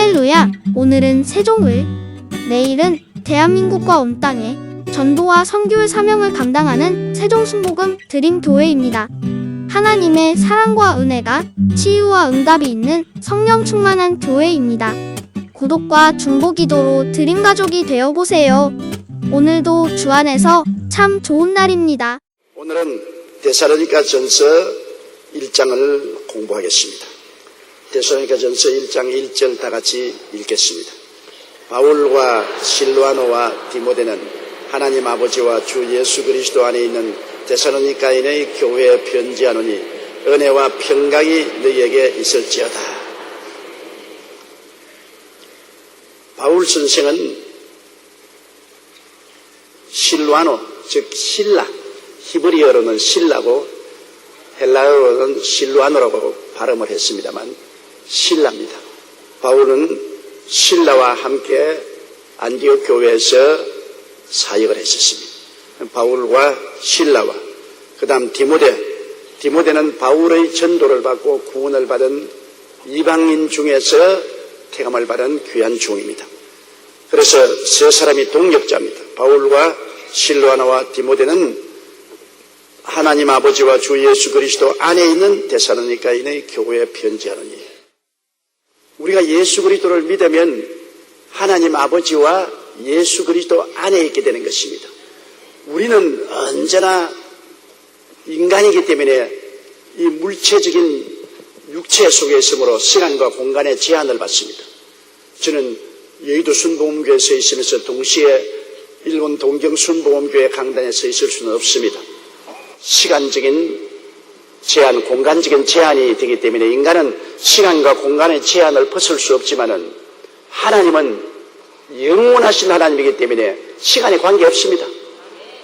할렐루야! 오늘은 세종을, 내일은 대한민국과 온 땅에 전도와 선교의 사명을 감당하는 세종순복음 드림교회입니다. 하나님의 사랑과 은혜가 치유와 응답이 있는 성령 충만한 교회입니다. 구독과 중보기도로 드림가족이 되어보세요. 오늘도 주 안에서 참 좋은 날입니다. 오늘은 데살로니가 전서 1장을 공부하겠습니다. 데살로니가 전서 1장 1절 다 같이 읽겠습니다. 바울과 실와노와 디모데는 하나님 아버지와 주 예수 그리스도 안에 있는 데살로니가인의 교회에 편지하노니 은혜와 평강이 너희에게 있을지어다. 바울 선생은 실와노, 즉 실라, 히브리어로는 실라고 헬라어로는 실와노라고 발음을 했습니다만 실라입니다. 바울은 실라와 함께 안디옥 교회에서 사역을 했었습니다. 바울과 실라와 그 다음 디모데는 바울의 전도를 받고 구원을 받은 이방인 중에서 택함을 받은 귀한 종입니다. 그래서 세 사람이 동역자입니다. 바울과 실와노와 디모데는 하나님 아버지와 주 예수 그리스도 안에 있는 데살로니가인의 교회에 편지하노니, 우리가 예수 그리스도를 믿으면 하나님 아버지와 예수 그리스도 안에 있게 되는 것입니다. 우리는 언제나 인간이기 때문에 이 물체적인 육체 속에 있으므로 시간과 공간의 제한을 받습니다. 저는 여의도 순복음교회에 있으면서 동시에 일본 동경 순복음교회 강단에 서 있을 수는 없습니다. 시간적인 제한, 공간적인 제한이 되기 때문에 인간은 시간과 공간의 제한을 벗을 수 없지만은 하나님은 영원하신 하나님이기 때문에 시간에 관계없습니다.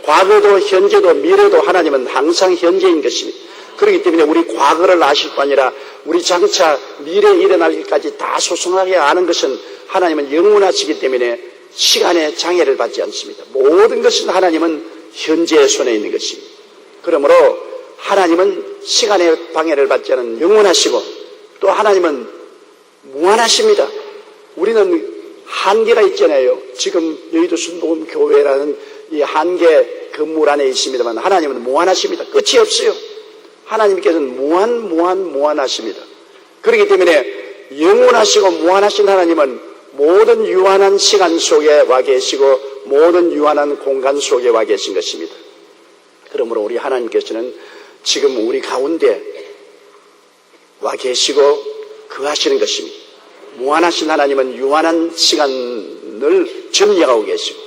과거도 현재도 미래도 하나님은 항상 현재인 것입니다. 그렇기 때문에 우리 과거를 아실 뿐 아니라 우리 장차 미래에 일어날 일까지 다 소중하게 아는 것은 하나님은 영원하시기 때문에 시간의 장애를 받지 않습니다. 모든 것은 하나님은 현재의 손에 있는 것입니다. 그러므로 하나님은 시간의 방해를 받지 않은 영원하시고 또 하나님은 무한하십니다. 우리는 한계가 있잖아요. 지금 여의도 순복음교회라는 이 한계 건물 안에 있습니다만 하나님은 무한하십니다. 끝이 없어요. 하나님께서는 무한하십니다. 그렇기 때문에 영원하시고 무한하신 하나님은 모든 유한한 시간 속에 와 계시고 모든 유한한 공간 속에 와 계신 것입니다. 그러므로 우리 하나님께서는 지금 우리 가운데 와 계시고 거하시는 것입니다. 무한하신 하나님은 유한한 시간을 점령하고 계시고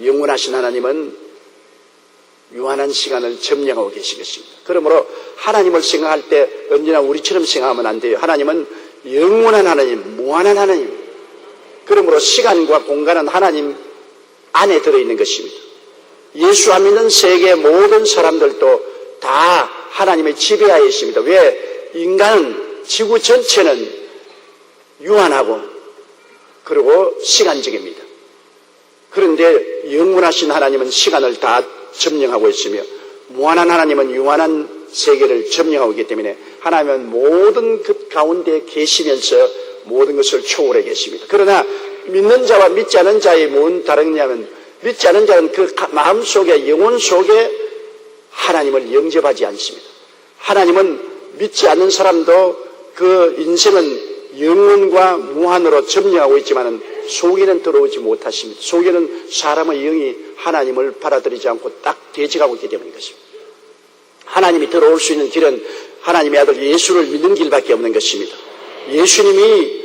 영원하신 하나님은 유한한 시간을 점령하고 계신 것입니다. 그러므로 하나님을 생각할 때 언제나 우리처럼 생각하면 안 돼요. 하나님은 영원한 하나님, 무한한 하나님. 그러므로 시간과 공간은 하나님 안에 들어있는 것입니다. 예수 안 믿는 세계 모든 사람들도 다 하나님의 지배하에 있습니다. 왜? 인간은, 지구 전체는 유한하고 그리고 시간적입니다. 그런데 영원하신 하나님은 시간을 다 점령하고 있으며 무한한 하나님은 유한한 세계를 점령하고 있기 때문에 하나님은 모든 그 가운데 계시면서 모든 것을 초월해 계십니다. 그러나 믿는 자와 믿지 않은 자의 무슨 다르냐면 믿지 않은 자는 그 마음속에 영혼 속에 하나님을 영접하지 않습니다. 하나님은 믿지 않는 사람도 그 인생은 영혼과 무한으로 점령하고 있지만은 속에는 들어오지 못하십니다. 속에는 사람의 영이 하나님을 받아들이지 않고 딱 대적하고 있기 때문인 것입니다. 하나님이 들어올 수 있는 길은 하나님의 아들 예수를 믿는 길밖에 없는 것입니다. 예수님이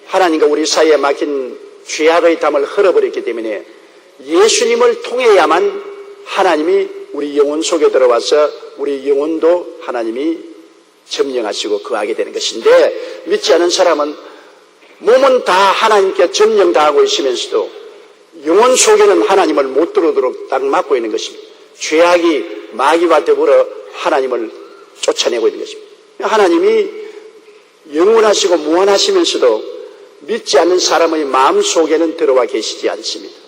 하나님과 우리 사이에 막힌 죄악의 담을 흘러버렸기 때문에 예수님을 통해야만 하나님이 우리 영혼 속에 들어와서 우리 영혼도 하나님이 점령하시고 거하게 되는 것인데, 믿지 않은 사람은 몸은 다 하나님께 점령당하고 있으면서도 영혼 속에는 하나님을 못 들어오도록 딱 막고 있는 것입니다. 죄악이 마귀와 더불어 하나님을 쫓아내고 있는 것입니다. 하나님이 영원하시고 무한하시면서도 믿지 않는 사람의 마음 속에는 들어와 계시지 않습니다.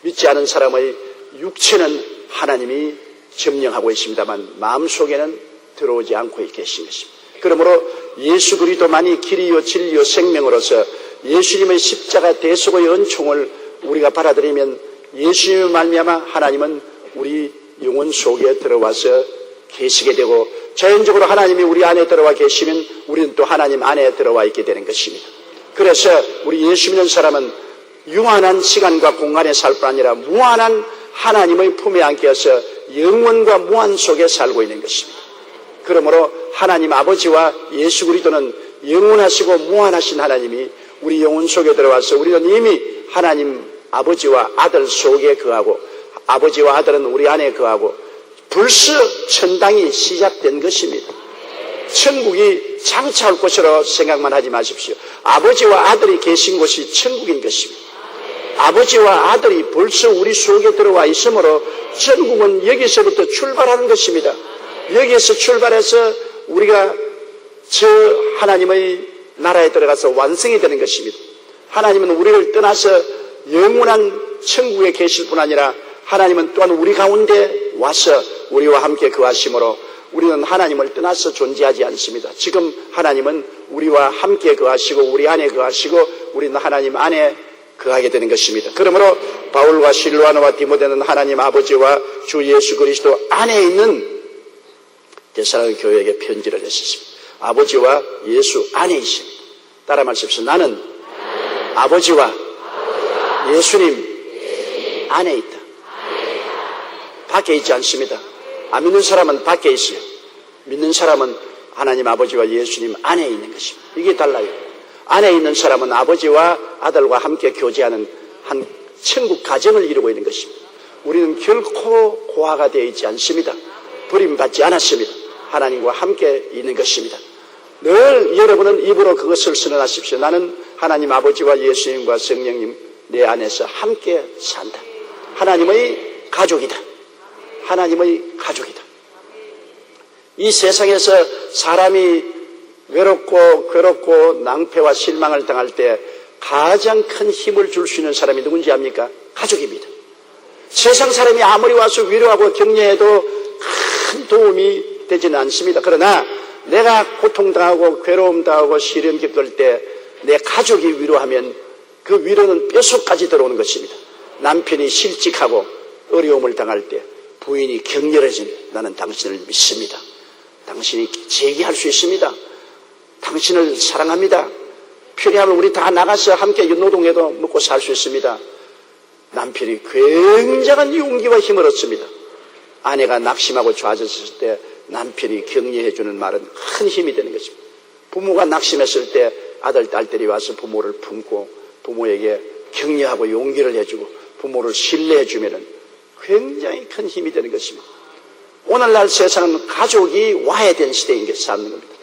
믿지 않은 사람의 육체는 하나님이 점령하고 있습니다만 마음 속에는 들어오지 않고 계신 것입니다. 그러므로 예수 그리스도만이 길이요 진리요 생명으로서 예수님의 십자가 대속의 은총을 우리가 받아들이면 예수님을 말미암아 하나님은 우리 영혼 속에 들어와서 계시게 되고 자연적으로 하나님이 우리 안에 들어와 계시면 우리는 또 하나님 안에 들어와 있게 되는 것입니다. 그래서 우리 예수 믿는 사람은 유한한 시간과 공간에 살 뿐 아니라 무한한 하나님의 품에 안겨서 영원과 무한 속에 살고 있는 것입니다. 그러므로 하나님 아버지와 예수 그리스도는 영원하시고 무한하신 하나님이 우리 영혼 속에 들어와서 우리는 이미 하나님 아버지와 아들 속에 거하고 아버지와 아들은 우리 안에 거하고 벌써 천당이 시작된 것입니다. 천국이 장차올 것으로 생각만 하지 마십시오. 아버지와 아들이 계신 곳이 천국인 것입니다. 아버지와 아들이 벌써 우리 속에 들어와 있으므로 천국은 여기서부터 출발하는 것입니다. 여기에서 출발해서 우리가 저 하나님의 나라에 들어가서 완성이 되는 것입니다. 하나님은 우리를 떠나서 영원한 천국에 계실 뿐 아니라 하나님은 또한 우리 가운데 와서 우리와 함께 거하심으로 우리는 하나님을 떠나서 존재하지 않습니다. 지금 하나님은 우리와 함께 거하시고 우리 안에 거하시고 우리는 하나님 안에 거하게 되는 것입니다. 그러므로 바울과 실로아노와 디모데는 하나님 아버지와 주 예수 그리스도 안에 있는 데살로니가 교회에게 편지를 했습니다. 아버지와 예수 안에 있습니다. 따라 말씀하십시오. 나는 아버지와 예수님 안에 있다. 밖에 있지 않습니다. 안 믿는 사람은 밖에 있어요. 믿는 사람은 하나님 아버지와 예수님 안에 있는 것입니다. 이게 달라요. 안에 있는 사람은 아버지와 아들과 함께 교제하는 한 천국 가정을 이루고 있는 것입니다. 우리는 결코 고아가 되어 있지 않습니다. 버림받지 않았습니다. 하나님과 함께 있는 것입니다. 늘 여러분은 입으로 그것을 선언하십시오. 나는 하나님 아버지와 예수님과 성령님 내 안에서 함께 산다. 하나님의 가족이다. 하나님의 가족이다. 이 세상에서 사람이 외롭고 괴롭고 낭패와 실망을 당할 때 가장 큰 힘을 줄 수 있는 사람이 누군지 압니까? 가족입니다. 세상 사람이 아무리 와서 위로하고 격려해도 큰 도움이 되지는 않습니다. 그러나 내가 고통당하고 괴로움당하고 시련 겪을 때 내 가족이 위로하면 그 위로는 뼛속까지 들어오는 것입니다. 남편이 실직하고 어려움을 당할 때 부인이 격렬해지면 나는 당신을 믿습니다. 당신이 재기할 수 있습니다. 당신을 사랑합니다. 필요하면 우리 다 나가서 함께 노동해도 먹고 살 수 있습니다. 남편이 굉장한 용기와 힘을 얻습니다. 아내가 낙심하고 좌절했을 때 남편이 격려해 주는 말은 큰 힘이 되는 것입니다. 부모가 낙심했을 때 아들, 딸들이 와서 부모를 품고 부모에게 격려하고 용기를 해주고 부모를 신뢰해 주면 굉장히 큰 힘이 되는 것입니다. 오늘날 세상은 가족이 와해된 시대인 게 사는 겁니다.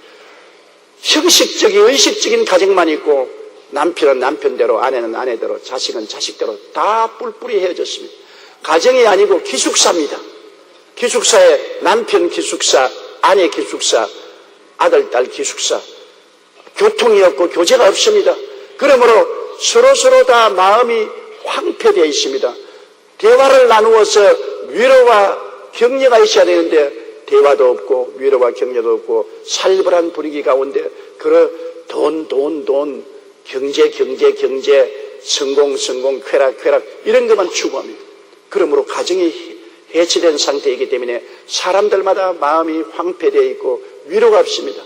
형식적인 의식적인 가정만 있고 남편은 남편대로 아내는 아내대로 자식은 자식대로 다 뿔뿔이 헤어졌습니다. 가정이 아니고 기숙사입니다. 기숙사에 남편 기숙사, 아내 기숙사, 아들, 딸 기숙사. 교통이 없고 교제가 없습니다. 그러므로 서로 다 마음이 황폐되어 있습니다. 대화를 나누어서 위로와 격려가 있어야 되는데 대화도 없고 위로와 격려도 없고 살벌한 분위기 가운데 돈 경제 성공 쾌락 이런 것만 추구합니다. 그러므로 가정이 해체된 상태이기 때문에 사람들마다 마음이 황폐되어 있고 위로가 없습니다.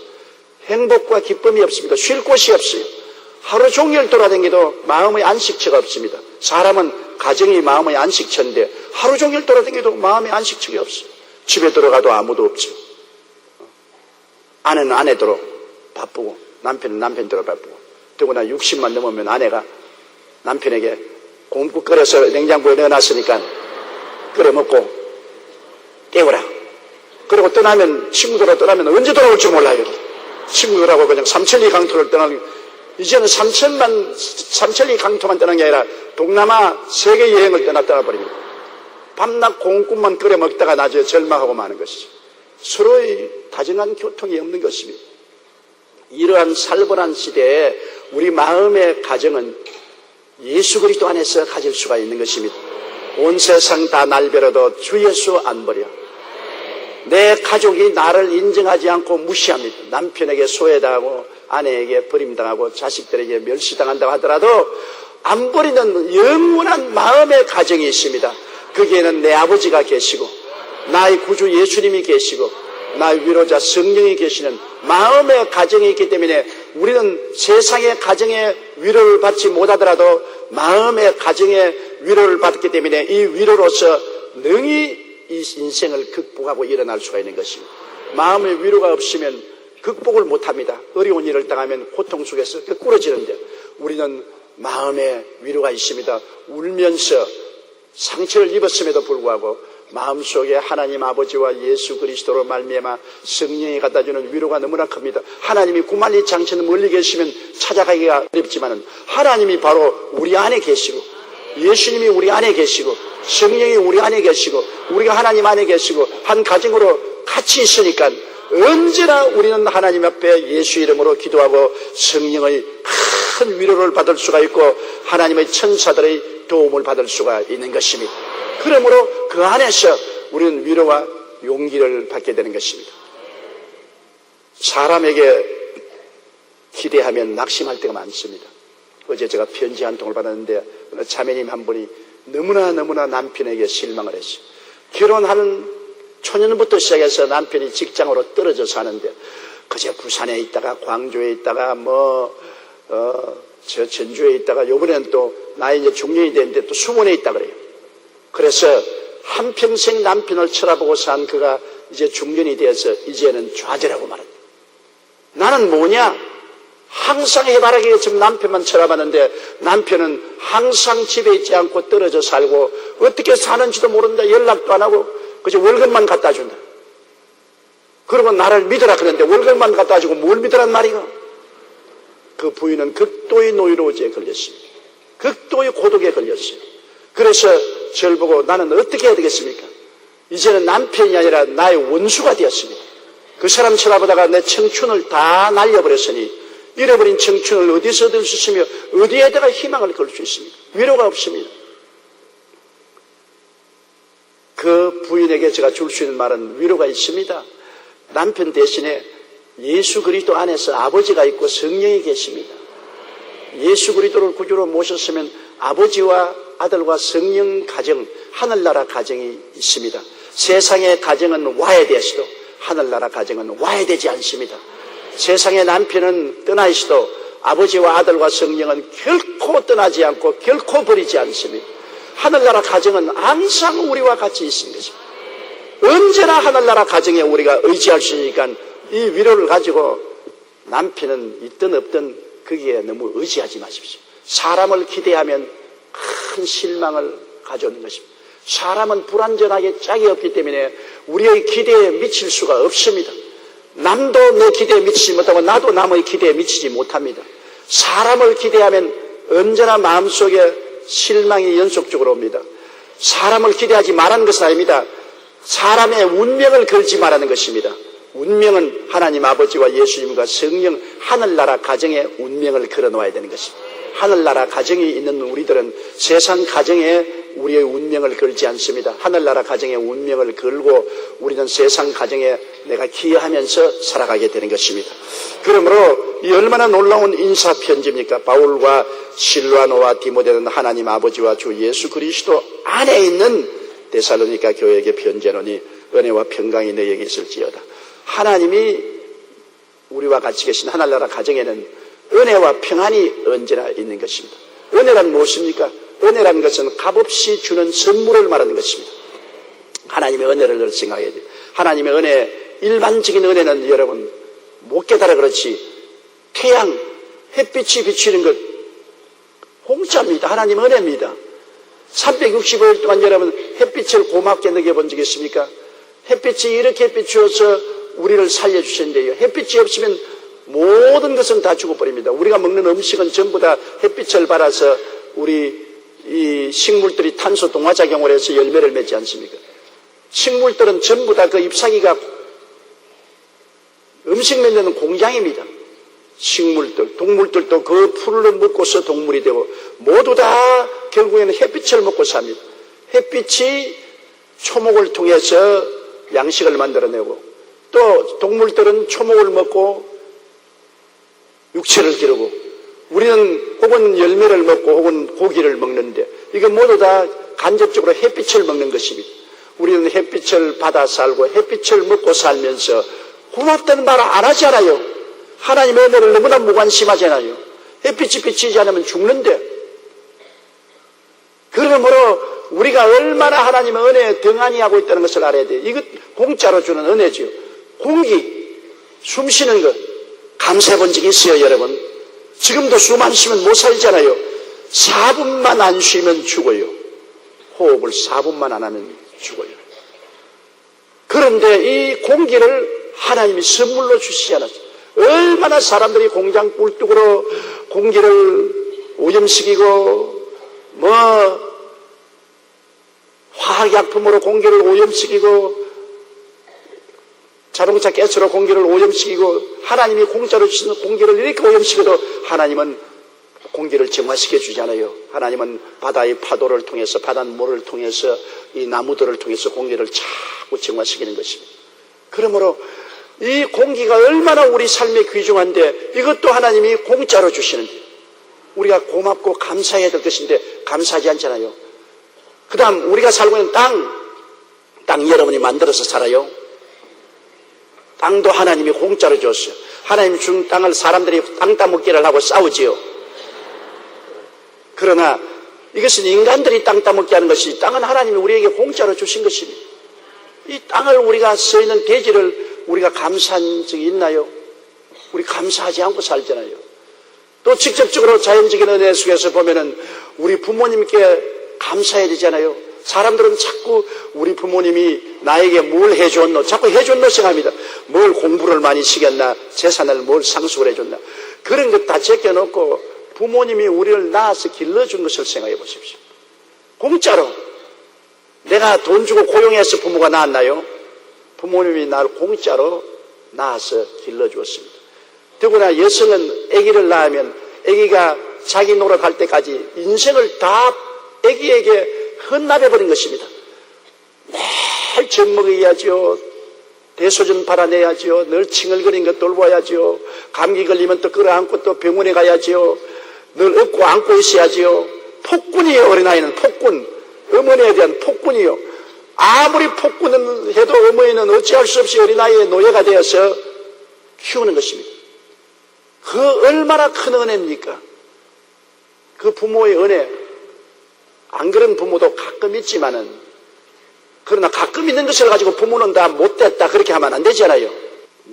행복과 기쁨이 없습니다. 쉴 곳이 없어요. 하루 종일 돌아다니도 마음의 안식처가 없습니다. 사람은 가정이 마음의 안식처인데 하루 종일 돌아다니도 마음의 안식처가 없어요. 집에 들어가도 아무도 없죠. 아내는 아내대로 바쁘고 남편은 남편대로 바쁘고 더구나 60만 넘으면 아내가 남편에게 곰국 끓여서 냉장고에 넣어놨으니까 끓여 먹고 때우라. 그리고 친구들하고 떠나면 언제 돌아올 줄 몰라요. 친구들하고 그냥 삼천리 강토를 떠나는, 이제는 삼천리 강토만 떠난 게 아니라 동남아 세계 여행을 떠나버립니다. 밤낮 공국만 끓여 먹다가 나중에 절망하고 마는 것이죠. 서로의 다정한 교통이 없는 것입니다. 이러한 살벌한 시대에 우리 마음의 가정은 예수 그리스도 안에서 가질 수가 있는 것입니다. 온 세상 다 날 버려도 주 예수 안 버려. 내 가족이 나를 인정하지 않고 무시합니다. 남편에게 소외당하고 아내에게 버림당하고 자식들에게 멸시당한다고 하더라도 안 버리는 영원한 마음의 가정이 있습니다. 거기에는 내 아버지가 계시고 나의 구주 예수님이 계시고 나의 위로자 성령이 계시는 마음의 가정이 있기 때문에 우리는 세상의 가정의 위로를 받지 못하더라도 마음의 가정의 위로를 받기 때문에 이 위로로서 능히 이 인생을 극복하고 일어날 수가 있는 것입니다. 마음의 위로가 없으면 극복을 못합니다. 어려운 일을 당하면 고통 속에서 끄꾸러지는데 우리는 마음의 위로가 있습니다. 울면서 상처를 입었음에도 불구하고 마음속에 하나님 아버지와 예수 그리스도로 말미암아 성령이 갖다주는 위로가 너무나 큽니다. 하나님이 구만리 장처는 멀리 계시면 찾아가기가 어렵지만 하나님이 바로 우리 안에 계시고 예수님이 우리 안에 계시고 성령이 우리 안에 계시고 우리가 하나님 안에 계시고 한 가정으로 같이 있으니까 언제나 우리는 하나님 앞에 예수 이름으로 기도하고 성령의 큰 위로를 받을 수가 있고 하나님의 천사들의 도움을 받을 수가 있는 것입니다. 그러므로 그 안에서 우리는 위로와 용기를 받게 되는 것입니다. 사람에게 기대하면 낙심할 때가 많습니다. 어제 제가 편지 한 통을 받았는데 어느 자매님 한 분이 너무나 남편에게 실망을 했어요. 결혼하는 초년부터 시작해서 남편이 직장으로 떨어져서 하는데 그저 부산에 있다가 광주에 있다가 저 전주에 있다가 요번에는 또 나이 이제 중년이 됐는데 또 수원에 있다 그래요. 그래서 한평생 남편을 쳐다보고 산 그가 이제 중년이 되어서 이제는 좌절하고 말합니다. 나는 뭐냐? 항상 해바라기에 지금 남편만 쳐다봤는데 남편은 항상 집에 있지 않고 떨어져 살고 어떻게 사는지도 모른다. 연락도 안 하고 그저 월급만 갖다 준다. 그러고 나를 믿으라 그러는데 월급만 갖다 주고 뭘 믿으란 말이가? 그 부인은 극도의 노이로제에 걸렸습니다. 극도의 고독에 걸렸어요. 그래서 저를 보고 나는 어떻게 해야 되겠습니까? 이제는 남편이 아니라 나의 원수가 되었습니다. 그 사람 쳐다보다가 내 청춘을 다 날려버렸으니 잃어버린 청춘을 어디서 얻을 수 있으며 어디에다가 희망을 걸 수 있습니까? 위로가 없습니다. 그 부인에게 제가 줄 수 있는 말은 위로가 있습니다. 남편 대신에 예수 그리스도 안에서 아버지가 있고 성령이 계십니다. 예수 그리스도를 구주로 모셨으면 아버지와 아들과 성령 가정, 하늘나라 가정이 있습니다. 세상의 가정은 와야 되어서도 하늘나라 가정은 와야 되지 않습니다. 세상의 남편은 떠나 있어도 아버지와 아들과 성령은 결코 떠나지 않고 결코 버리지 않습니다. 하늘나라 가정은 항상 우리와 같이 있는 것입니다. 언제나 하늘나라 가정에 우리가 의지할 수 있으니까 이 위로를 가지고 남편은 있든 없든 거기에 너무 의지하지 마십시오. 사람을 기대하면 큰 실망을 가져오는 것입니다. 사람은 불완전하게 짝이 없기 때문에 우리의 기대에 미칠 수가 없습니다. 남도 내 기대에 미치지 못하고 나도 남의 기대에 미치지 못합니다. 사람을 기대하면 언제나 마음속에 실망이 연속적으로 옵니다. 사람을 기대하지 말라는 것은 아닙니다. 사람의 운명을 걸지 말라는 것입니다. 운명은 하나님 아버지와 예수님과 성령 하늘나라 가정의 운명을 걸어놓아야 되는 것입니다. 하늘나라 가정이 있는 우리들은 세상 가정에 우리의 운명을 걸지 않습니다. 하늘나라 가정의 운명을 걸고 우리는 세상 가정에 내가 기여하면서 살아가게 되는 것입니다. 그러므로 이 얼마나 놀라운 인사편지입니까? 바울과 실라노와 디모데는 하나님 아버지와 주 예수 그리스도 안에 있는 데살로니가 교회에게 편지하노니 은혜와 평강이 너희에게 있을지어다. 하나님이 우리와 같이 계신 하늘나라 가정에는 은혜와 평안이 언제나 있는 것입니다. 은혜란 무엇입니까? 은혜라는 것은 값없이 주는 선물을 말하는 것입니다. 하나님의 은혜를 생각해야 돼요. 하나님의 은혜, 일반적인 은혜는 여러분 못 깨달아 그렇지 태양, 햇빛이 비치는 것 공짜입니다. 하나님의 은혜입니다. 365일 동안 여러분 햇빛을 고맙게 느껴본 적 있습니까? 햇빛이 이렇게 비추어서 우리를 살려주셨는데요. 햇빛이 없으면 모든 것은 다 죽어버립니다. 우리가 먹는 음식은 전부 다 햇빛을 받아서 우리 이 식물들이 탄소 동화작용을 해서 열매를 맺지 않습니까? 식물들은 전부 다 그 잎사귀가 음식 맺는 공장입니다. 식물들, 동물들도 그 풀을 먹고서 동물이 되고 모두 다 결국에는 햇빛을 먹고 삽니다. 햇빛이 초목을 통해서 양식을 만들어내고, 또 동물들은 초목을 먹고 육체를 기르고, 우리는 혹은 열매를 먹고 혹은 고기를 먹는데, 이게 모두 다 간접적으로 햇빛을 먹는 것입니다. 우리는 햇빛을 받아 살고 햇빛을 먹고 살면서 고맙다는 말 안 하잖아요. 하나님의 은혜를 너무나 무관심하잖아요. 햇빛이 비치지 않으면 죽는데. 그러므로 우리가 얼마나 하나님의 은혜에 등한히 하고 있다는 것을 알아야 돼요. 이것 공짜로 주는 은혜죠. 공기, 숨 쉬는 것 감사해 본 적이 있어요, 여러분? 지금도 숨 안 쉬면 못 살잖아요. 4분만 안 쉬면 죽어요. 호흡을 4분만 안 하면 죽어요. 그런데 이 공기를 하나님이 선물로 주시지 않았어요. 얼마나 사람들이 공장 꿀뚝으로 공기를 오염시키고 화학약품으로 공기를 오염시키고 자동차 가스로 공기를 오염시키고, 하나님이 공짜로 주시는 공기를 이렇게 오염시켜도 하나님은 공기를 정화시켜 주잖아요. 하나님은 바다의 파도를 통해서, 바닷물을 통해서, 이 나무들을 통해서 공기를 자꾸 정화시키는 것입니다. 그러므로 이 공기가 얼마나 우리 삶에 귀중한데 이것도 하나님이 공짜로 주시는데 우리가 고맙고 감사해야 될 것인데 감사하지 않잖아요. 그 다음 우리가 살고 있는 땅 여러분이 만들어서 살아요. 땅도 하나님이 공짜로 줬어요. 하나님 준 땅을 사람들이 땅 따먹기를 하고 싸우지요. 그러나 이것은 인간들이 땅 따먹게 하는 것이, 땅은 하나님이 우리에게 공짜로 주신 것입니다. 이 땅을 우리가 서 있는 대지를 우리가 감사한 적이 있나요? 우리 감사하지 않고 살잖아요. 또 직접적으로 자연적인 은혜 속에서 보면은 우리 부모님께 감사해야 되잖아요. 사람들은 자꾸 우리 부모님이 나에게 뭘 해줬노, 자꾸 해줬노 생각합니다. 뭘 공부를 많이 시켰나, 재산을 뭘 상속을 해줬나, 그런 것 다 제껴놓고 부모님이 우리를 낳아서 길러준 것을 생각해 보십시오. 공짜로. 내가 돈 주고 고용해서 부모가 낳았나요? 부모님이 나를 공짜로 낳아서 길러주었습니다. 더구나 여성은 아기를 낳으면 아기가 자기 노릇할 때까지 인생을 다 아기에게 헌납해버린 것입니다. 매일 젖 먹여야죠. 대소변 발아내야죠. 늘 칭얼거리는 것 돌봐야죠. 감기 걸리면 또 끌어안고 또 병원에 가야죠. 늘 업고 안고 있어야죠. 폭군이에요. 어린아이는 폭군. 어머니에 대한 폭군이요. 아무리 폭군은 해도 어머니는 어찌할 수 없이 어린아이의 노예가 되어서 키우는 것입니다. 그 얼마나 큰 은혜입니까? 그 부모의 은혜. 안 그런 부모도 가끔 있지만은, 그러나 가끔 있는 것을 가지고 부모는 다 못됐다 그렇게 하면 안 되잖아요.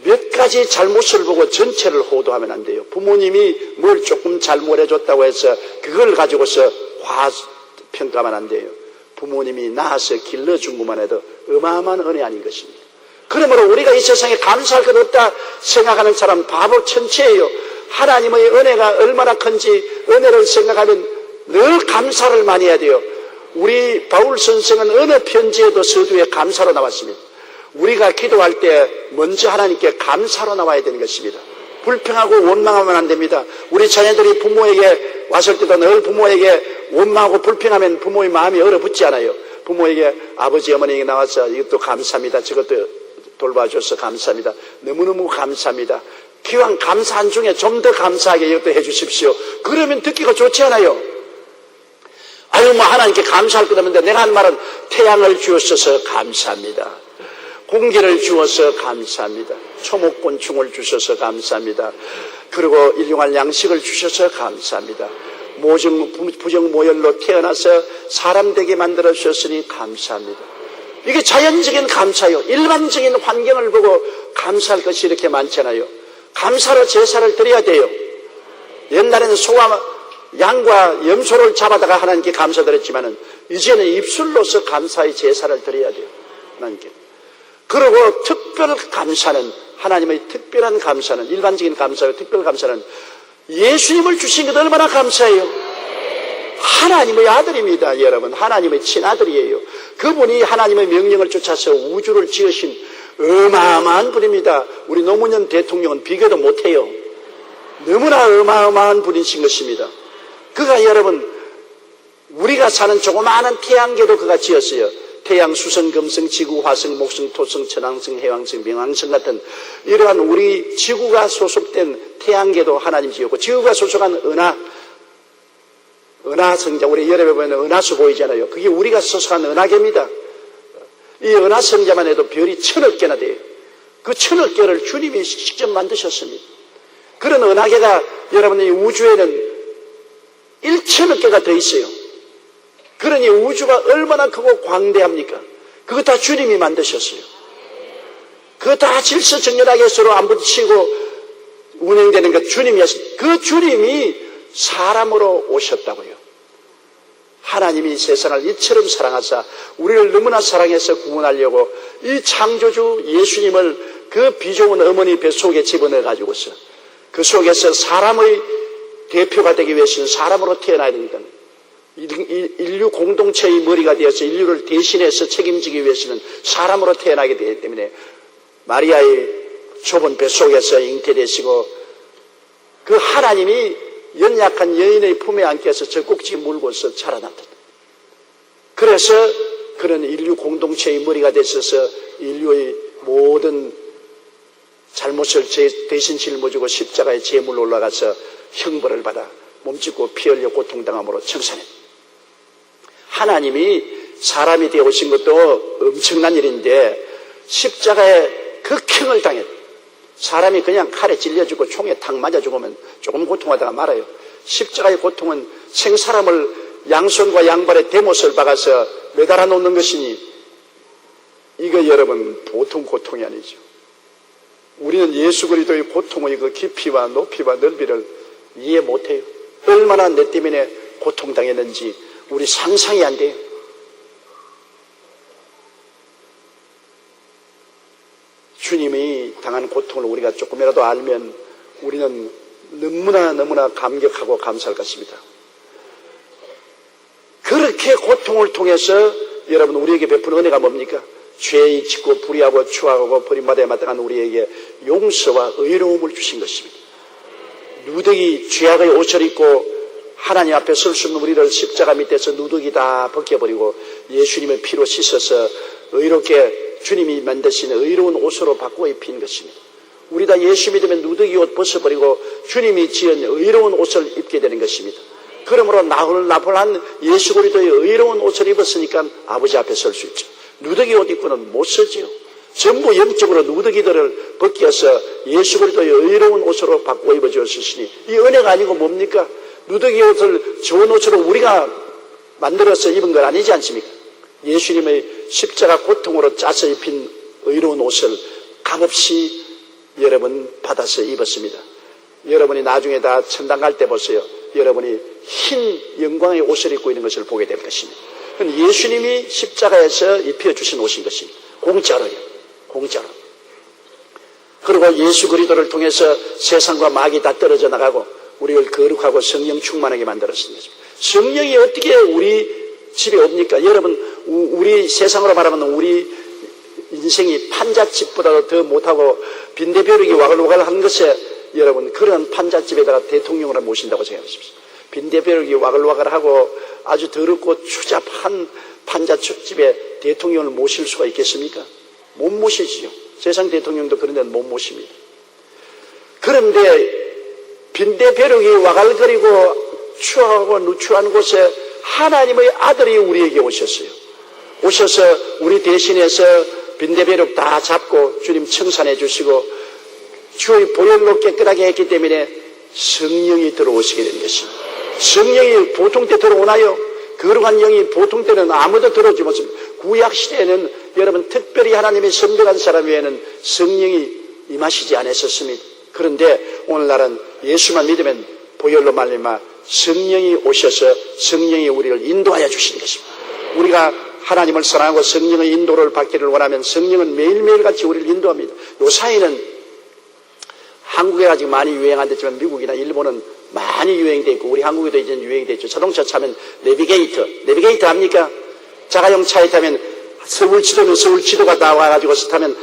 몇 가지 잘못을 보고 전체를 호도하면 안 돼요. 부모님이 뭘 조금 잘못해줬다고 해서 그걸 가지고서 과평가하면 안 돼요. 부모님이 낳아서 길러준 것만 해도 어마어마한 은혜 아닌 것입니다. 그러므로 우리가 이 세상에 감사할 것 없다 생각하는 사람 바보 천치예요. 하나님의 은혜가 얼마나 큰지 은혜를 생각하면 늘 감사를 많이 해야 돼요. 우리 바울 선생은 어느 편지에도 서두에 감사로 나왔습니다. 우리가 기도할 때 먼저 하나님께 감사로 나와야 되는 것입니다. 불평하고 원망하면 안 됩니다. 우리 자녀들이 부모에게 왔을 때도 늘 부모에게 원망하고 불평하면 부모의 마음이 얼어붙지 않아요. 부모에게, 아버지 어머니에게 나와서 이것도 감사합니다, 저것도 돌봐줘서 감사합니다, 너무너무 감사합니다, 기왕 감사한 중에 좀 더 감사하게 이것도 해주십시오. 그러면 듣기가 좋지 않아요. 아유, 하나님께 감사할 것 없는데 내가 한 말은 태양을 주셔서 감사합니다, 공기를 주어서 감사합니다, 초목곤충을 주셔서 감사합니다, 그리고 일용할 양식을 주셔서 감사합니다, 부정모혈로 태어나서 사람 되게 만들어 주셨으니 감사합니다. 이게 자연적인 감사요. 일반적인 환경을 보고 감사할 것이 이렇게 많잖아요. 감사로 제사를 드려야 돼요. 옛날에는 소와 양과 염소를 잡아다가 하나님께 감사드렸지만은 이제는 입술로서 감사의 제사를 드려야 돼요, 하나님께. 그리고 특별 감사는, 하나님의 특별한 감사는, 일반적인 감사요, 특별 감사는 예수님을 주신 것 얼마나 감사해요. 하나님의 아들입니다, 여러분. 하나님의 친아들이에요. 그분이 하나님의 명령을 쫓아서 우주를 지으신 어마어마한 분입니다. 우리 노무현 대통령은 비교도 못해요. 너무나 어마어마한 분이신 것입니다. 그가, 여러분, 우리가 사는 조그마한 태양계도 그가 지었어요. 태양, 수성, 금성, 지구, 화성, 목성, 토성, 천왕성, 해왕성,冥왕성 같은 이러한 우리 지구가 소속된 태양계도 하나님이 지었고, 지구가 소속한 은하성자, 우리 여름에 보면 은하수 보이잖아요. 그게 우리가 소속한 은하계입니다. 이 은하성자만 해도 별이 1000억 개나 돼요. 그 1000억 개를 주님이 직접 만드셨습니다. 그런 은하계가 여러분의 우주에는 1000억 개가 더 있어요. 그러니 우주가 얼마나 크고 광대합니까? 그거 다 주님이 만드셨어요. 그거 다 질서정연하게 서로 안 부딪히고 운행되는 것 주님이 하셨어요. 그 주님이 사람으로 오셨다고요. 하나님이 세상을 이처럼 사랑하사 우리를 너무나 사랑해서 구원하려고 이 창조주 예수님을 그 비좁은 어머니 뱃속에 집어넣어 가지고서 그 속에서 사람의 대표가 되기 위해서는 사람으로 태어나야 되니까 인류 공동체의 머리가 되어서 인류를 대신해서 책임지기 위해서는 사람으로 태어나게 되기 때문에 마리아의 좁은 뱃속에서 잉태되시고 그 하나님이 연약한 여인의 품에 안겨서 젖꼭지 물고서 자라났다. 그래서 그런 인류 공동체의 머리가 되셔서 인류의 모든 잘못을 대신 짊어지고 십자가에 제물로 올라가서 형벌을 받아 몸짓고 피 흘려 고통당함으로 청산했다. 하나님이 사람이 되어 오신 것도 엄청난 일인데 십자가에 극형을 당했다. 사람이 그냥 칼에 찔려 죽고 총에 탁 맞아 죽으면 조금 고통하다가 말아요. 십자가의 고통은 생사람을 양손과 양발에 대못을 박아서 매달아 놓는 것이니 이거 여러분 보통 고통이 아니죠. 우리는 예수 그리스도의 고통의 그 깊이와 높이와 넓이를 이해 못해요. 얼마나 내 때문에 고통당했는지 우리 상상이 안 돼요. 주님이 당한 고통을 우리가 조금이라도 알면 우리는 너무나 감격하고 감사할 것입니다. 그렇게 고통을 통해서 여러분 우리에게 베푼 은혜가 뭡니까? 죄의 짓고 불의하고 추악하고 버림받아야 마땅한 우리에게 용서와 의로움을 주신 것입니다. 누더기 죄악의 옷을 입고 하나님 앞에 설 수 없는 우리를 십자가 밑에서 누더기 다 벗겨버리고 예수님의 피로 씻어서 의롭게 주님이 만드신 의로운 옷으로 바꾸어 입힌 것입니다. 우리 다 예수 믿으면 누더기 옷 벗어버리고 주님이 지은 의로운 옷을 입게 되는 것입니다. 그러므로 나홀한 예수 그리스도의 의로운 옷을 입었으니까 아버지 앞에 설 수 있죠. 누더기 옷 입고는 못 서지요. 전부 영적으로 누더기들을 벗겨서 예수 그리스도의 의로운 옷으로 바꾸어 입어주었으니 이 은혜가 아니고 뭡니까? 누더기 옷을 좋은 옷으로 우리가 만들어서 입은 건 아니지 않습니까? 예수님의 십자가 고통으로 짜서 입힌 의로운 옷을 값없이 여러분 받아서 입었습니다. 여러분이 나중에 다 천당 갈 때 보세요. 여러분이 흰 영광의 옷을 입고 있는 것을 보게 될 것입니다. 예수님이 십자가에서 입혀주신 옷인 것입니다. 공짜로요. 공짜로. 그리고 예수 그리스도를 통해서 세상과 마귀 다 떨어져 나가고 우리를 거룩하고 성령 충만하게 만들었습니다. 성령이 어떻게 우리 집에 옵니까? 여러분 우리 세상으로 말하면 우리 인생이 판잣집보다도 더 못하고 빈대벼룩이 와글와글한 것에 여러분 그런 판잣집에다가 대통령을 모신다고 생각하십시오. 빈대벼룩이 와글와글하고 아주 더럽고 추잡한 판잣집에 대통령을 모실 수가 있겠습니까? 못 모시지요. 세상 대통령도 그런 데는 못 모십니다. 그런데 빈대벼룩이 와글거리고 추하고 누추한 곳에 하나님의 아들이 우리에게 오셨어요. 오셔서 우리 대신해서 빈대벼룩 다 잡고 주님 청산해 주시고 주의 보혈로 깨끗하게 했기 때문에 성령이 들어오시게 된 것입니다. 성령이 보통 때 들어오나요? 거룩한 영이 보통 때는 아무도 들어오지 못합니다. 구약 시대에는 여러분 특별히 하나님의 선택한 사람 외에는 성령이 임하시지 않았었습니다. 그런데 오늘날은 예수만 믿으면 보혈로 말미암아 성령이 오셔서 성령이 우리를 인도하여 주시는 것입니다. 우리가 하나님을 사랑하고 성령의 인도를 받기를 원하면 성령은 매일매일 같이 우리를 인도합니다. 요 사이는 한국에 아직 많이 유행 안 됐지만 미국이나 일본은 많이 유행되어 있고 우리 한국에도 이제 유행이 됐죠. 자동차 차면 내비게이터 압니까? 자가용 차에 타면 서울 지도가 나와가지고 타면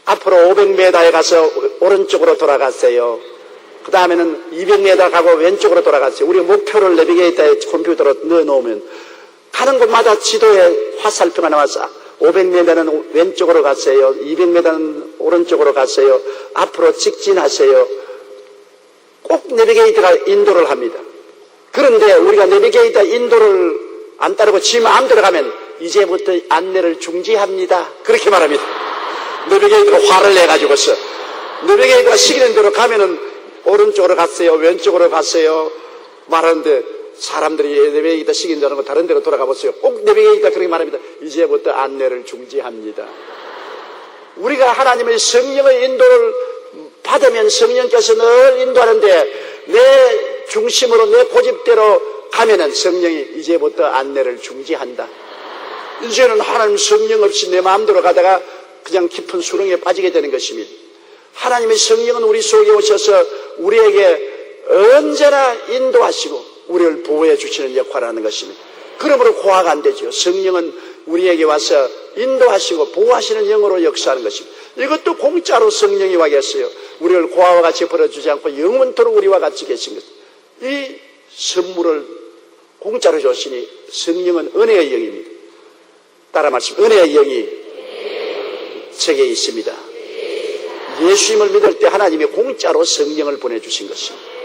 앞으로 500m에 가서 오른쪽으로 돌아갔어요. 그 다음에는 200m 가고 왼쪽으로 돌아갔어요. 우리 목표를 내비게이터에 컴퓨터로 넣어놓으면 가는 곳마다 지도에 화살표가 나와서 500m는 왼쪽으로 가세요. 200m는 오른쪽으로 가세요. 앞으로 직진하세요. 꼭 내비게이터가 인도를 합니다. 그런데 우리가 내비게이터 인도를 안 따르고 지 마음대로 가면 이제부터 안내를 중지합니다. 그렇게 말합니다. 내비게이터가 화를 내가지고서 내비게이터가 시키는 대로 가면은 오른쪽으로 갔어요. 왼쪽으로 갔어요. 말하는데 사람들이 내비게이터 시킨 대로 다른 데로 돌아가 보세요. 꼭 내비게이터 그렇게 말합니다. 이제부터 안내를 중지합니다. 우리가 하나님의 성령의 인도를 받으면 성령께서 늘 인도하는데 내 중심으로 내 고집대로 가면은 성령이 이제부터 안내를 중지한다. 이제는 하나님 성령 없이 내 마음대로 가다가 그냥 깊은 수렁에 빠지게 되는 것입니다. 하나님의 성령은 우리 속에 오셔서 우리에게 언제나 인도하시고 우리를 보호해 주시는 역할을 하는 것입니다. 그러므로 고아가 안 되죠. 성령은 우리에게 와서 인도하시고 보호하시는 영으로 역사하는 것입니다. 이것도 공짜로 성령이 와 계세요. 우리를 고아와 같이 버려주지 않고 영원토록 우리와 같이 계신 것. 이 선물을 공짜로 주시니 성령은 은혜의 영입니다. 따라 말씀, 은혜의 영이 제게 있습니다. 예수님을 믿을 때 하나님이 공짜로 성령을 보내주신 것입니다.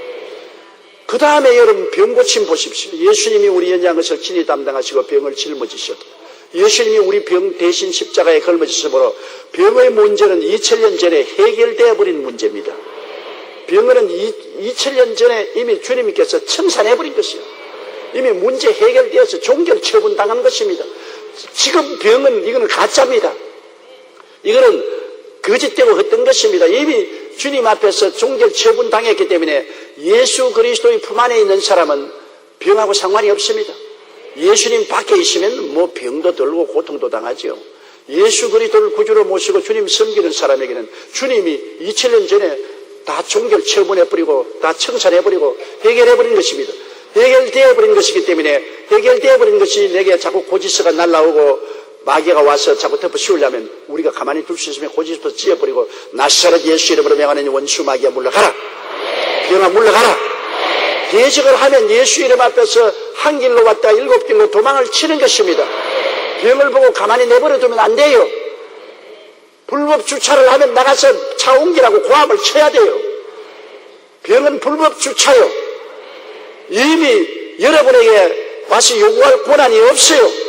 그 다음에 여러분 병 고침 보십시오. 예수님이 우리 연약한 것을 친히 담당하시고 병을 짊어지셨다. 예수님이 우리 병 대신 십자가에 걸머지심으로 병의 문제는 2000년 전에 해결되어 버린 문제입니다. 병은 2000년 전에 이미 주님께서 청산해버린 것이요. 이미 문제 해결되어서 종결 처분당한 것입니다. 지금 병은 이거는 가짜입니다. 이거는 거짓되고 헛된 것입니다. 이미 주님 앞에서 종결 처분당했기 때문에 예수 그리스도의 품 안에 있는 사람은 병하고 상관이 없습니다. 예수님 밖에 있으면 뭐 병도 들고 고통도 당하죠. 예수 그리스도를 구주로 모시고 주님 섬기는 사람에게는 주님이 2000년 전에 다 종결 처분해버리고 다 청산해버리고 해결해버린 것입니다. 해결되어버린 것이기 때문에 해결되어버린 것이 내게 자꾸 고지서가 날라오고 마귀가 와서 자꾸 덮어 씌우려면 우리가 가만히 둘 수 있으면 고지서부터 찢어버리고 나사렛 예수 이름으로 명하는 원수 마귀야 물러가라. 병아 물러가라. 대적을 하면 예수 이름 앞에서 한 길로 왔다 7길로 도망을 치는 것입니다. 병을 보고 가만히 내버려두면 안 돼요. 불법 주차를 하면 나가서 차 옮기라고 고함을 쳐야 돼요. 병은 불법 주차요. 이미 여러분에게 와서 요구할 권한이 없어요.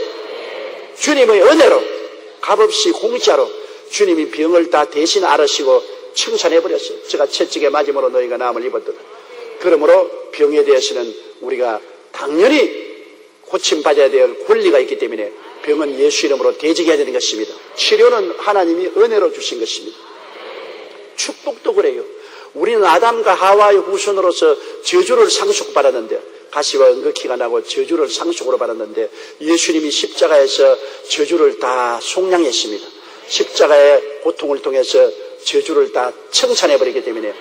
주님의 은혜로 값없이 공짜로 주님이 병을 다 대신 앓으시고 청산해버렸어요. 제가 채찍에 맞음으로 너희가 나음을 입었더라. 그러므로 병에 대해서는 우리가 당연히 고침받아야 될 권리가 있기 때문에 병은 예수 이름으로 대적해야 되는 것입니다. 치료는 하나님이 은혜로 주신 것입니다. 축복도 그래요. 우리는 아담과 하와의 후손으로서 저주를 상속받았는데 가시와 은극히가 나고 저주를 상속으로 받았는데 예수님이 십자가에서 저주를 다 속량했습니다. 십자가의 고통을 통해서 저주를 다 청산해버리기 때문에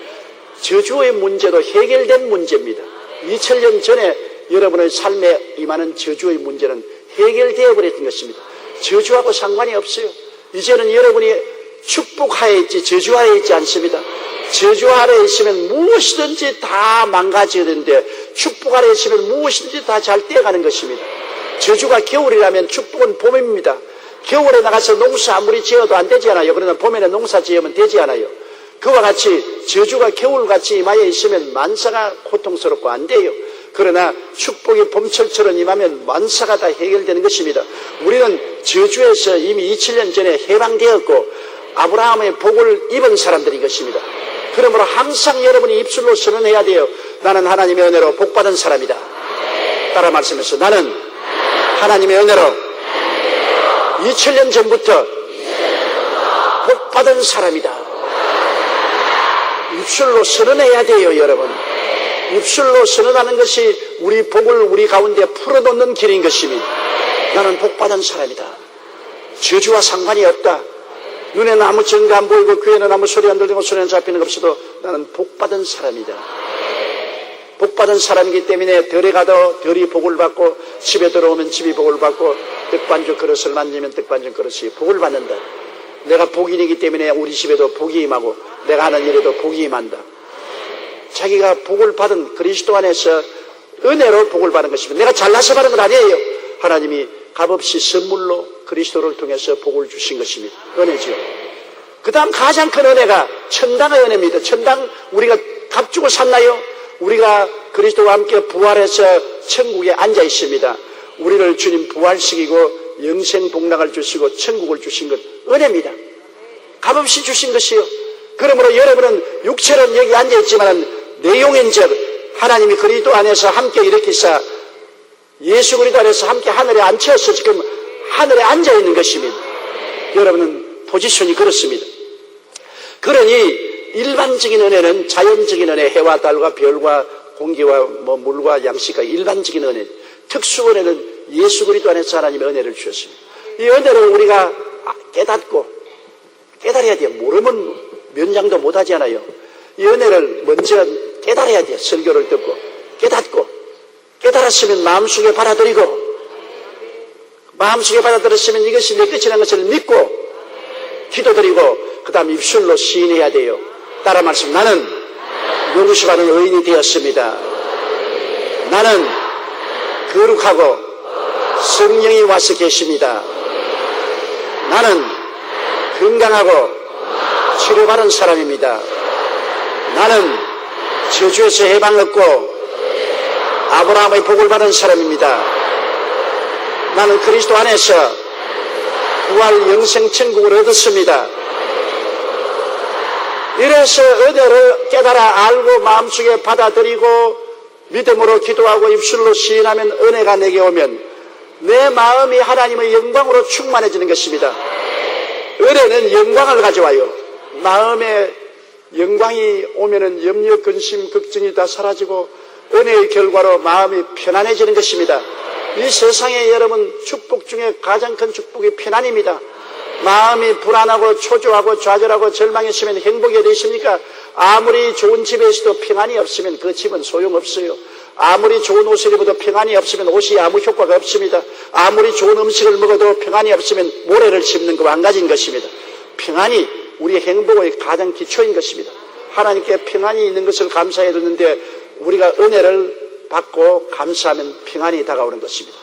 저주의 문제도 해결된 문제입니다. 2000년 전에 여러분의 삶에 임하는 저주의 문제는 해결되어 버렸던 것입니다. 저주하고 상관이 없어요. 이제는 여러분이 축복하에 있지 저주하에 있지 않습니다. 저주 아래에 있으면 무엇이든지 다 망가져야 되는데 축복 아래에 있으면 무엇이든지 다 잘 떼어가는 것입니다. 저주가 겨울이라면 축복은 봄입니다. 겨울에 나가서 농사 아무리 지어도 안 되지 않아요. 그러나 봄에는 농사 지으면 되지 않아요. 그와 같이 저주가 겨울같이 임하여 있으면 만사가 고통스럽고 안 돼요. 그러나 축복이 봄철처럼 임하면 만사가 다 해결되는 것입니다. 우리는 저주에서 이미 2000년 전에 해방되었고 아브라함의 복을 입은 사람들인 것입니다. 그러므로 항상 여러분이 입술로 선언해야 돼요. 나는 하나님의 은혜로 복받은 사람이다. 따라 말씀해서 나는 하나님의 은혜로 2000년 전부터 복받은 사람이다. 입술로 선언해야 돼요, 여러분. 입술로 선언하는 것이 우리 복을 우리 가운데 풀어놓는 길인 것입니다. 나는 복받은 사람이다. 저주와 상관이 없다. 눈에는 아무 증거 안 보이고 귀에는 아무 소리 안 들리고 손에는 잡히는 것 없어도 나는 복받은 사람이다. 복받은 사람이기 때문에 덜에 가도 덜이 복을 받고 집에 들어오면 집이 복을 받고 떡반죽 그릇을 만지면 떡반죽 그릇이 복을 받는다. 내가 복인이기 때문에 우리 집에도 복이 임하고 내가 하는 일에도 복이 임한다. 자기가 복을 받은 그리스도 안에서 은혜로 복을 받은 것입니다. 내가 잘나서 받은 건 아니에요. 하나님이 값없이 선물로 그리스도를 통해서 복을 주신 것입니다. 은혜죠. 그 다음 가장 큰 은혜가 천당의 은혜입니다. 천당 우리가 값 주고 샀나요? 우리가 그리스도와 함께 부활해서 천국에 앉아 있습니다. 우리를 주님 부활시키고 영생 복락을 주시고 천국을 주신 것 은혜입니다. 값없이 주신 것이요. 그러므로 여러분은 육체는 여기 앉아 있지만 내용인즉 하나님이 그리스도 안에서 함께 일으키사 예수 그리스도 안에서 함께 하늘에 앉혀서 지금 하늘에 앉아 있는 것입니다. 여러분은 포지션이 그렇습니다. 그러니 일반적인 은혜는 자연적인 은혜, 해와 달과 별과 공기와 물과 양식과 일반적인 은혜, 특수 은혜는 예수 그리스도 안에서 하나님의 은혜를 주셨습니다. 이 은혜를 우리가 깨닫고 깨달아야 돼요. 모르면 면장도 못하지 않아요. 이 은혜를 먼저 깨달아야 돼요. 설교를 듣고 깨닫고 깨달았으면 마음속에 받아들이고 마음속에 받아들였으면 이것이 내 끝이라는 것을 믿고 기도드리고 그 다음 입술로 시인해야 돼요. 따라 말씀, 나는 용서받은 의인이 되었습니다. 나는 거룩하고 성령이 와서 계십니다. 나는 건강하고 치료받은 사람입니다. 나는 저주에서 해방 얻고 아브라함의 복을 받은 사람입니다. 나는 그리스도 안에서 부활 영생 천국을 얻었습니다. 이래서 은혜를 깨달아 알고 마음속에 받아들이고 믿음으로 기도하고 입술로 시인하면 은혜가 내게 오면 내 마음이 하나님의 영광으로 충만해지는 것입니다. 은혜는 영광을 가져와요. 마음에 영광이 오면은 염려, 근심, 걱정이 다 사라지고 은혜의 결과로 마음이 편안해지는 것입니다. 이 세상에 여러분 축복 중에 가장 큰 축복이 편안입니다. 마음이 불안하고 초조하고 좌절하고 절망했으면 행복이 되십니까? 아무리 좋은 집에 있어도 평안이 없으면 그 집은 소용없어요. 아무리 좋은 옷을 입어도 평안이 없으면 옷이 아무 효과가 없습니다. 아무리 좋은 음식을 먹어도 평안이 없으면 모래를 씹는 것과 한 가지인 것입니다. 평안이 우리의 행복의 가장 기초인 것입니다. 하나님께 평안이 있는 것을 감사해야 되는데 우리가 은혜를 받고 감사하면 평안이 다가오는 것입니다.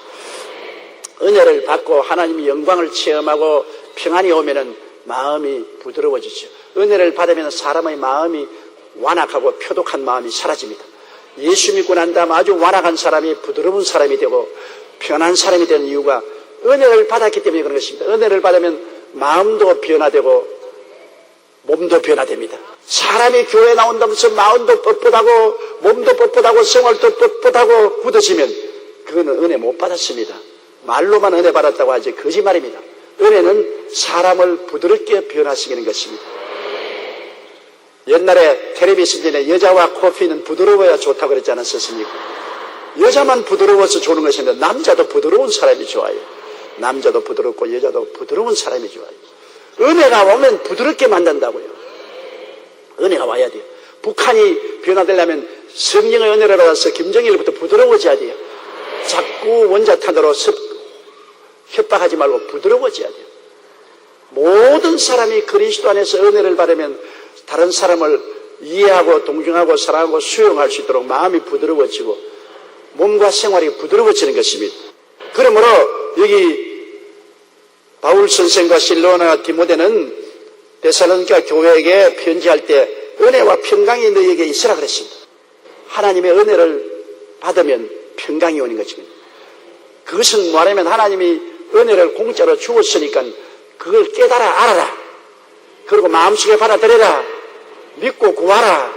은혜를 받고 하나님의 영광을 체험하고 평안이 오면은 마음이 부드러워지죠. 은혜를 받으면 사람의 마음이 완악하고 표독한 마음이 사라집니다. 예수 믿고 난 다음 아주 완악한 사람이 부드러운 사람이 되고 편안한 사람이 되는 이유가 은혜를 받았기 때문에 그런 것입니다. 은혜를 받으면 마음도 변화되고 몸도 변화됩니다. 사람이 교회에 나온다면서 마음도 뻣뻣하고 몸도 뻣뻣하고 생활도 뻣뻣하고 굳어지면 그거는 은혜 못 받았습니다. 말로만 은혜 받았다고 하지 거짓말입니다. 은혜는 사람을 부드럽게 변화시키는 것입니다. 옛날에 텔레비전 전에 여자와 커피는 부드러워야 좋다고 그랬지 않았습니까? 여자만 부드러워서 좋은 것이 아니라 남자도 부드러운 사람이 좋아요. 남자도 부드럽고 여자도 부드러운 사람이 좋아요. 은혜가 오면 부드럽게 만든다고요. 은혜가 와야 돼요. 북한이 변화되려면 성령의 은혜를 받아서 김정일부터 부드러워져야 돼요. 자꾸 원자탄으로 협박하지 말고 부드러워져야 돼요. 모든 사람이 그리스도 안에서 은혜를 받으면 다른 사람을 이해하고 동정하고 사랑하고 수용할 수 있도록 마음이 부드러워지고 몸과 생활이 부드러워지는 것입니다. 그러므로 여기 바울 선생과 실로나 디모데는 데살로니가 교회에게 편지할 때 은혜와 평강이 너희에게 있으라 그랬습니다. 하나님의 은혜를 받으면 평강이 오는 것입니다. 그것은 뭐냐면 하나님이 은혜를 공짜로 주었으니까 그걸 깨달아 알아라. 그리고 마음속에 받아들여라. 믿고 구하라.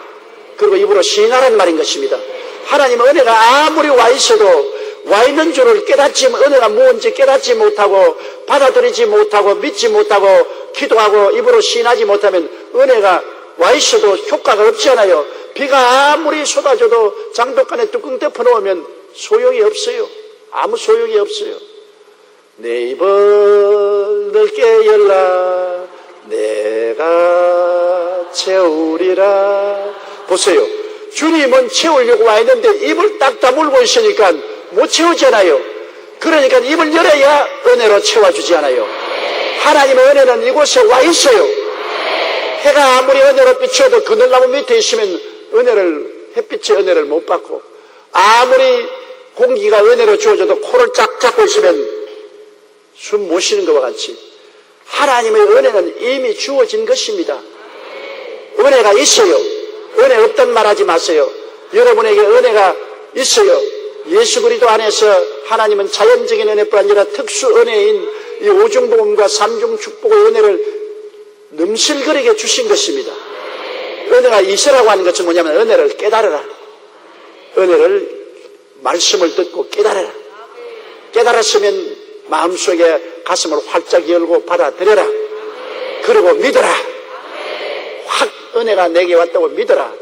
그리고 입으로 시인하라는 말인 것입니다. 하나님의 은혜가 아무리 와 있어도 와 있는 줄을 깨닫지, 은혜가 무언지 깨닫지 못하고 받아들이지 못하고 믿지 못하고 기도하고 입으로 시인하지 못하면 은혜가 와 있어도 효과가 없잖아요. 비가 아무리 쏟아져도 장독간에 뚜껑 덮어놓으면 소용이 없어요. 아무 소용이 없어요. 내 입을 넓게 열라 내가 채우리라. 보세요. 주님은 채우려고 와 있는데 입을 딱 다물고 있으니까 못 채우잖아요. 그러니까 입을 열어야 은혜로 채워주지 않아요. 하나님의 은혜는 이곳에 와 있어요. 해가 아무리 은혜로 비춰도 그늘나무 밑에 있으면 햇빛의 은혜를 못 받고 아무리 공기가 은혜로 주어져도 코를 쫙 잡고 있으면 숨 못 쉬는 것과 같이 하나님의 은혜는 이미 주어진 것입니다. 은혜가 있어요. 은혜 없단 말하지 마세요. 여러분에게 은혜가 있어요. 예수 그리스도 안에서 하나님은 자연적인 은혜뿐 아니라 특수 은혜인 이 오중복음과 삼중 축복의 은혜를 넘실거리게 주신 것입니다. 은혜가 있으라고 하는 것은 뭐냐면 은혜를 깨달으라. 은혜를 말씀을 듣고 깨달으라. 깨달았으면 마음속에 가슴을 활짝 열고 받아들여라. 그리고 믿어라. 확 은혜가 내게 왔다고 믿어라.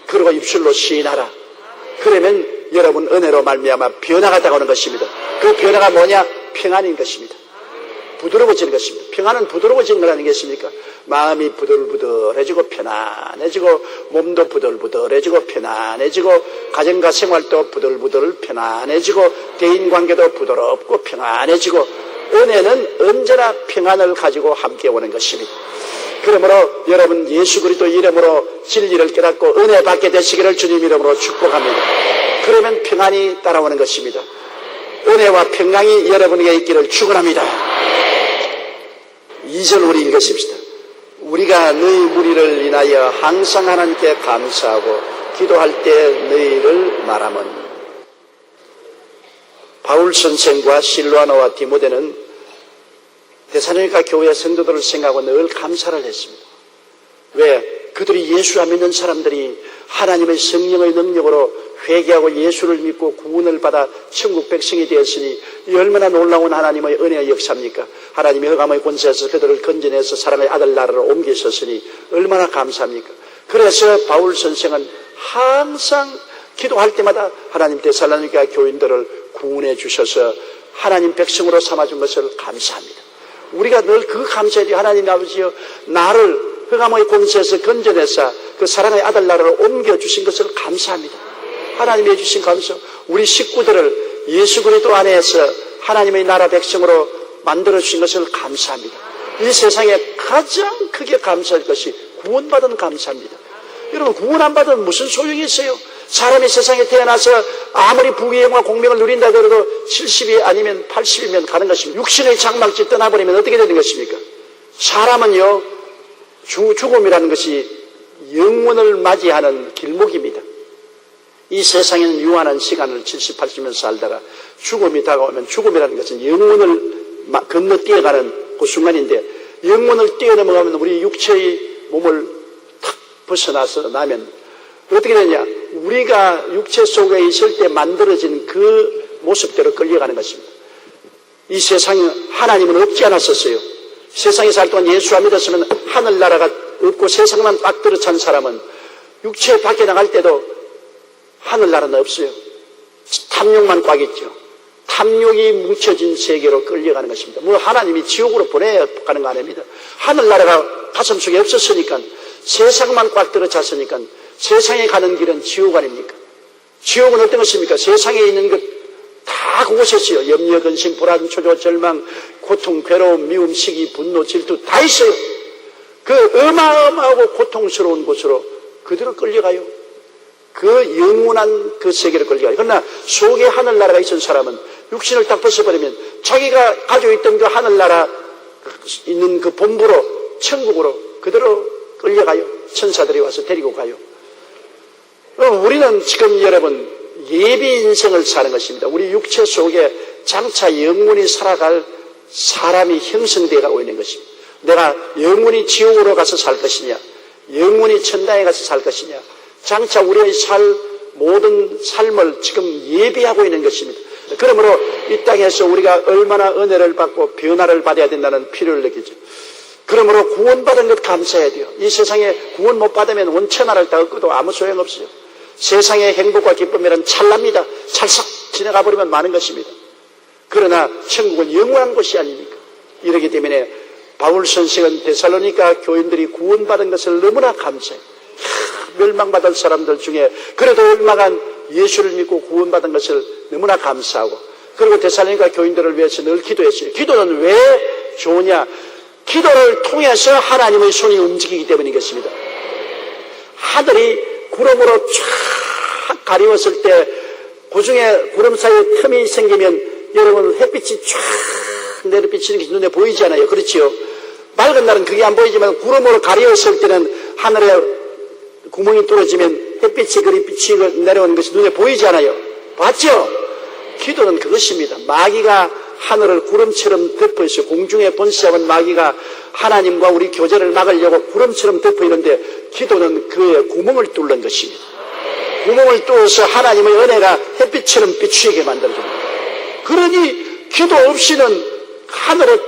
그리고 입술로 시인하라. 그러면 여러분 은혜로 말미암아 변화가 다가오는 것입니다. 그 변화가 뭐냐? 평안인 것입니다. 부드러워지는 것입니다. 평안은 부드러워지는 거라는 게 있습니까? 마음이 부들부들해지고 편안해지고 몸도 부들부들해지고 편안해지고 가정과 생활도 부들부들 편안해지고 대인관계도 부드럽고 평안해지고 은혜는 언제나 평안을 가지고 함께 오는 것입니다. 그러므로 여러분 예수 그리스도 이름으로 진리를 깨닫고 은혜 받게 되시기를 주님 이름으로 축복합니다. 그러면 평안이 따라오는 것입니다. 은혜와 평강이 여러분에게 있기를 축원합니다. 2절 우리 읽으십시다. 우리가 너희 무리를 인하여 항상 하나님께 감사하고 기도할 때 너희를 말하면. 바울 선생과 실로아노와 디모데는 데살로니가 교회 성도들을 생각하고 늘 감사를 했습니다. 왜? 그들이 예수 안 믿는 사람들이 하나님의 성령의 능력으로 회개하고 예수를 믿고 구원을 받아 천국 백성이 되었으니 이 얼마나 놀라운 하나님의 은혜의 역사입니까? 하나님의 흑암의 권세에서 그들을 건져내서 사랑의 아들 나라로 옮기셨으니 얼마나 감사합니까? 그래서 바울 선생은 항상 기도할 때마다 하나님 데살로니가 교인들을 구원해 주셔서 하나님 백성으로 삼아준 것을 감사합니다. 우리가 늘 그 감사해야 돼요. 하나님 아버지여, 나를 흑암의 권세에서 건져내사 그 사랑의 아들 나라로 옮겨주신 것을 감사합니다. 하나님이 해주신 감사, 우리 식구들을 예수 그리스도 안에서 하나님의 나라 백성으로 만들어주신 것을 감사합니다. 이 세상에 가장 크게 감사할 것이 구원받은 감사입니다. 여러분, 구원 안 받으면 무슨 소용이 있어요? 사람이 세상에 태어나서 아무리 부귀영화 공명을 누린다 하더라도 70이 아니면 80이면 가는 것입니다. 육신의 장막지 떠나버리면 어떻게 되는 것입니까? 사람은요, 죽음이라는 것이 영원을 맞이하는 길목입니다. 이 세상에는 유한한 시간을 70, 80년 살다가 죽음이 다가오면 죽음이라는 것은 영원을 건너뛰어가는 그 순간인데, 영원을 뛰어넘어가면 우리 육체의 몸을 탁 벗어나서 나면 어떻게 되냐? 우리가 육체 속에 있을 때 만들어진 그 모습대로 끌려가는 것입니다. 이 세상에 하나님은 없지 않았었어요. 세상에 살 동안 예수 안 믿었으면 하늘나라가 없고 세상만 딱 들어찬 사람은 육체 밖에 나갈 때도 하늘나라는 없어요. 탐욕만 꽉 있죠. 탐욕이 뭉쳐진 세계로 끌려가는 것입니다. 뭐 하나님이 지옥으로 보내가는 거 아닙니다. 하늘나라가 가슴속에 없었으니까, 세상만 꽉 들어찼으니까 세상에 가는 길은 지옥 아닙니까? 지옥은 어떤 것입니까? 세상에 있는 것 다 그곳에 있어요. 염려, 근심, 불안, 초조, 절망, 고통, 괴로움, 미움, 시기, 분노, 질투 다 있어요. 그 어마어마하고 고통스러운 곳으로 그대로 끌려가요. 그 영원한 그 세계로 끌려가요. 그러나 속에 하늘나라가 있는 사람은 육신을 딱 벗어버리면 자기가 가지고 있던 그 하늘나라 있는 그 본부로, 천국으로 그대로 끌려가요. 천사들이 와서 데리고 가요. 우리는 지금 여러분 예비 인생을 사는 것입니다. 우리 육체 속에 장차 영원히 살아갈 사람이 형성되어 가고 있는 것입니다. 내가 영원히 지옥으로 가서 살 것이냐, 영원히 천당에 가서 살 것이냐, 장차 우리의 모든 삶을 지금 예비하고 있는 것입니다. 그러므로 이 땅에서 우리가 얼마나 은혜를 받고 변화를 받아야 된다는 필요를 느끼죠. 그러므로 구원받은 것 감사해야 돼요. 이 세상에 구원 못 받으면 원천하를 다 얻고도 아무 소용없어요. 세상의 행복과 기쁨이란 찰납니다. 찰싹 지나가 버리면 많은 것입니다. 그러나 천국은 영원한 곳이 아닙니까? 이러기 때문에 바울 선생은 데살로니가 교인들이 구원받은 것을 너무나 감사해요. 멸망받을 사람들 중에 그래도 얼마간 예수를 믿고 구원받은 것을 너무나 감사하고, 그리고 데살로니가 교인들을 위해서 늘 기도했어요. 기도는 왜 좋으냐? 기도를 통해서 하나님의 손이 움직이기 때문인 것입니다. 하늘이 구름으로 쫙 가리웠을 때 그 중에 구름 사이에 틈이 생기면 여러분 햇빛이 쫙 내려비치는 게 눈에 보이지 않아요? 그렇지요? 맑은 날은 그게 안 보이지만 구름으로 가려웠을 때는 하늘에 구멍이 뚫어지면 햇빛이 그리 빛이 내려오는 것이 눈에 보이지 않아요? 봤죠? 기도는 그것입니다. 마귀가 하늘을 구름처럼 덮어 있어요. 공중에 번식하는 마귀가 하나님과 우리 교제를 막으려고 구름처럼 덮어 있는데 기도는 그의 구멍을 뚫는 것입니다. 구멍을 뚫어서 하나님의 은혜가 햇빛처럼 비추게 만들어줍니다. 그러니 기도 없이는 하늘을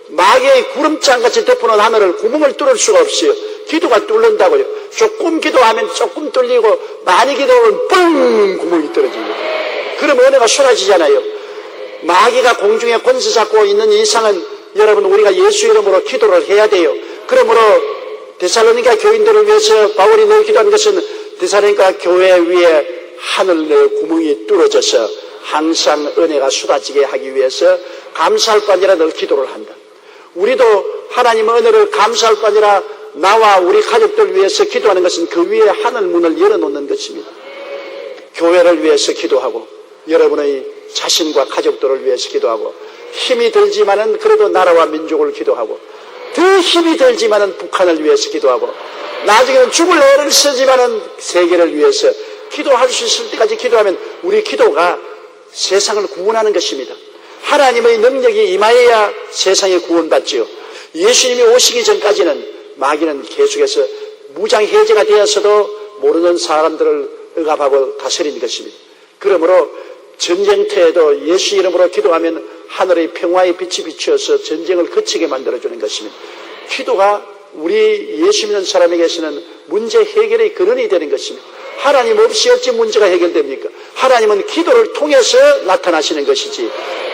마귀의 구름장같이 덮어놓은 하늘을 구멍을 뚫을 수가 없어요. 기도가 뚫는다고요. 조금 기도하면 조금 뚫리고 많이 기도하면 뻥 구멍이 떨어집니다. 그럼 은혜가 쏟아지잖아요. 마귀가 공중에 권세 잡고 있는 이상은 여러분 우리가 예수 이름으로 기도를 해야 돼요. 그러므로 데살로니가 교인들을 위해서 바울이 늘 기도한 것은 데살로니가 교회 위에 하늘 내 구멍이 뚫어져서 항상 은혜가 쏟아지게 하기 위해서 감사할 바 아니라 늘 기도를 한다. 우리도 하나님의 은혜를 감사할 바 아니라 나와 우리 가족들 위해서 기도하는 것은 그 위에 하늘 문을 열어놓는 것입니다. 교회를 위해서 기도하고 여러분의 자신과 가족들을 위해서 기도하고 힘이 들지만은 그래도 나라와 민족을 기도하고 더 힘이 들지만은 북한을 위해서 기도하고 나중에는 죽을 애를 쓰지만은 세계를 위해서 기도할 수 있을 때까지 기도하면 우리 기도가 세상을 구원하는 것입니다. 하나님의 능력이 임하여야 세상에 구원받지요. 예수님이 오시기 전까지는 마귀는 계속해서 무장해제가 되어서도 모르는 사람들을 억압하고 다스리는 것입니다. 그러므로 전쟁터에도 예수 이름으로 기도하면 하늘의 평화의 빛이 비추어서 전쟁을 그치게 만들어주는 것입니다. 기도가 우리 예수 믿는 사람에게서는 문제 해결의 근원이 되는 것입니다. 하나님 없이 어찌 문제가 해결됩니까? 하나님은 기도를 통해서 나타나시는 것이지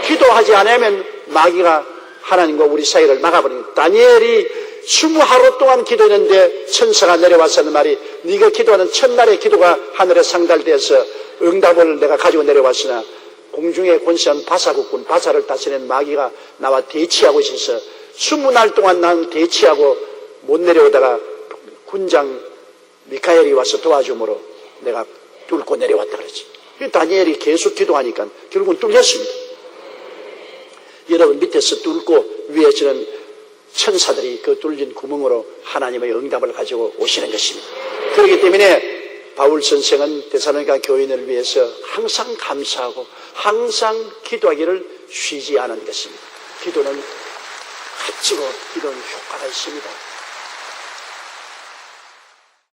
기도하지 않으면 마귀가 하나님과 우리 사이를 막아버립니다. 다니엘이 20하루 동안 기도했는데 천사가 내려와서 하는 말이 네가 기도하는 첫날의 기도가 하늘에 상달돼서 응답을 내가 가지고 내려왔으나 공중에 권세한 바사국군 바사를 다스리는 마귀가 나와 대치하고 있어서 20날 동안 나는 대치하고 못 내려오다가 군장 미카엘이 와서 도와줌으로 내가 뚫고 내려왔다 그러지. 다니엘이 계속 기도하니까 결국은 뚫렸습니다. 여러분 밑에서 뚫고 위에서는 천사들이 그 뚫린 구멍으로 하나님의 응답을 가지고 오시는 것입니다. 그렇기 때문에 바울 선생은 데살로니가 교인을 위해서 항상 감사하고 항상 기도하기를 쉬지 않은 것입니다. 기도는 값지고 기도는 효과가 있습니다.